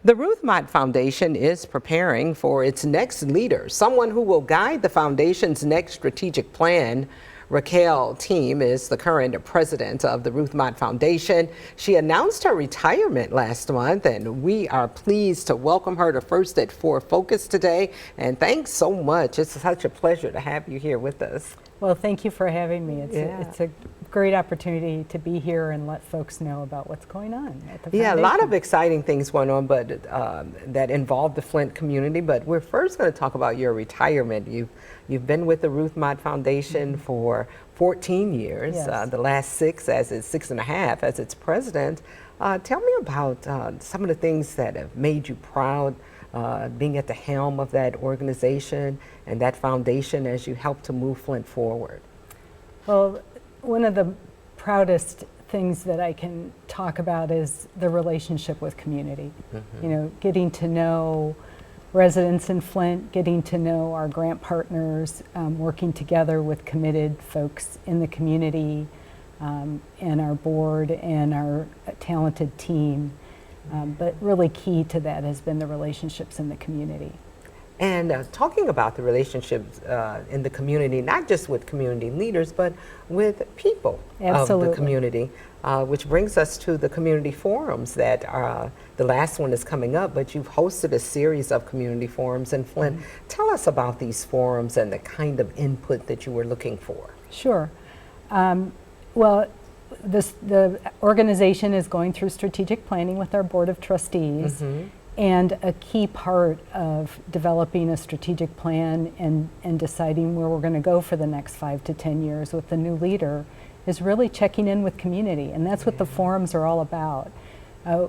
The Ruth Mott Foundation is preparing for its next leader, someone who will guide the foundation's next strategic plan. Raquel Thueme is the current president of the Ruth Mott Foundation. She announced her retirement last month, and we are pleased to welcome her to First at 4 Focus today. And thanks so much. It's such a pleasure to have you here with us. Well, thank you for having me. It's a great opportunity to be here and let folks know about what's going on at the foundation. Yeah, a lot of exciting things going on, but that involve the Flint community. But we're first going to talk about your retirement. You've been with the Ruth Mott Foundation for 14 years, Yes. the last 6.5 as its president. Tell me about some of the things that have made you proud being at the helm of that organization and that foundation as you help to move Flint forward. Well, one of the proudest things that I can talk about is the relationship with community. You know, getting to know residents in Flint, getting to know our grant partners, working together with committed folks in the community, and our board and our talented team. But really key to that has been the relationships in the community. And talking about the relationships in the community, not just with community leaders, but with people of the community, which brings us to the community forums that the last one is coming up, but you've hosted a series of community forums in Flint. Tell us about these forums and the kind of input that you were looking for. Sure. Well, the organization is going through strategic planning with our board of trustees. And a key part of developing a strategic plan and deciding where we're going to go for the next 5 to 10 years with the new leader is really checking in with community. And that's what the forums are all about.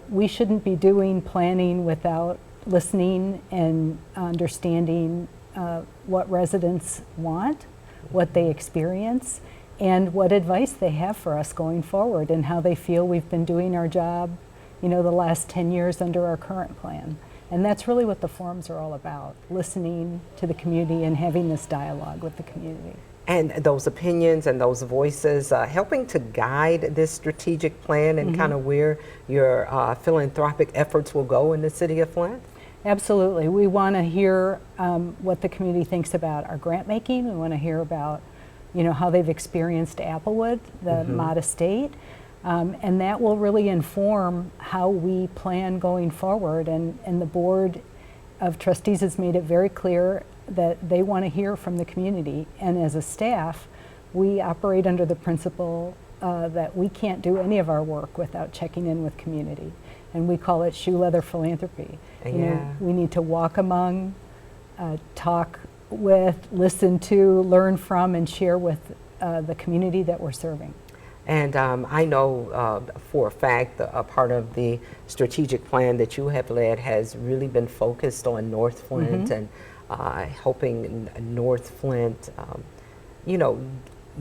We shouldn't be doing planning without listening and understanding what residents want, what they experience, and what advice they have for us going forward and how they feel we've been doing our job, you know, the last 10 years under our current plan. And that's really what the forums are all about, listening to the community and having this dialogue with the community. And those opinions and those voices helping to guide this strategic plan and kind of where your philanthropic efforts will go in the city of Flint? Absolutely. We want to hear what the community thinks about our grant making. We want to hear about, you know, how they've experienced Applewood, the Mott estate. And that will really inform how we plan going forward. And the board of trustees has made it very clear that they want to hear from the community. And as a staff, we operate under the principle that we can't do any of our work without checking in with community. And we call it shoe leather philanthropy. You know, we need to walk among, talk with, listen to, learn from, and share with the community that we're serving. And I know for a fact a part of the strategic plan that you have led has really been focused on North Flint and helping North Flint, you know,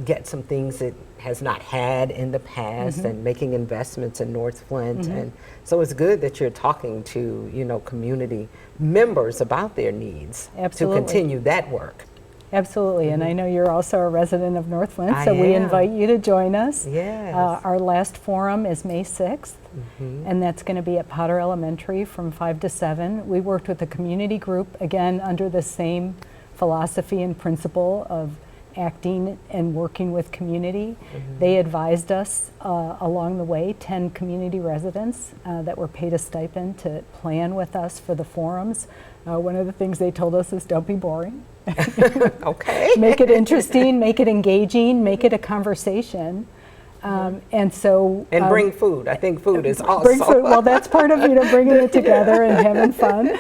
get some things it has not had in the past and making investments in North Flint. And so it's good that you're talking to, you know, community members about their needs to continue that work. Absolutely, and I know you're also a resident of North Flint, so we invite you to join us. Yes. Our last forum is May 6th, and that's going to be at Potter Elementary from 5 to 7. We worked with a community group, again, under the same philosophy and principle of acting and working with community. They advised us along the way, 10 community residents that were paid a stipend to plan with us for the forums. One of the things they told us is don't be boring. Okay. Make it interesting, make it engaging, make it a conversation. And so bring food. I think food is also. Bring food. Well, that's part of, you know, bringing it together and having fun.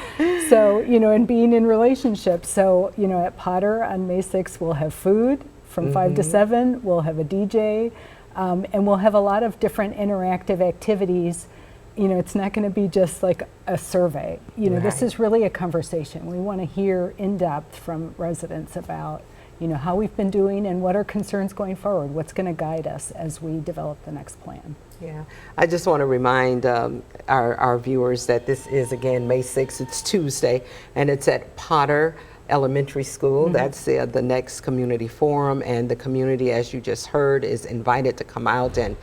So, you know, and being in relationships. So, you know, at Potter on May 6th, we'll have food from 5 to 7. We'll have a DJ, and we'll have a lot of different interactive activities. You know, it's not going to be just like a survey. You know, this is really a conversation. We want to hear in depth from residents about, you know, how we've been doing and what are concerns going forward, what's going to guide us as we develop the next plan. Yeah, I just want to remind our viewers that this is, again, May 6th. It's Tuesday, and it's at Potter Elementary School. That's the next community forum, and the community, as you just heard, is invited to come out and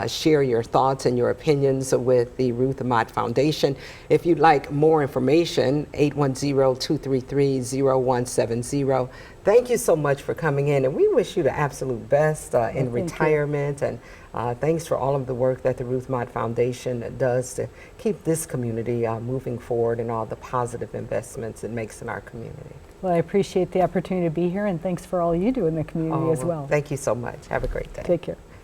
share your thoughts and your opinions with the Ruth Mott Foundation. If you'd like more information, 810-233-0170. Thank you so much for coming in, and we wish you the absolute best in retirement, and thanks for all of the work that the Ruth Mott Foundation does to keep this community moving forward and all the positive investments it makes in our community. Well, I appreciate the opportunity to be here, and thanks for all you do in the community as well. Thank you so much. Have a great day. Take care.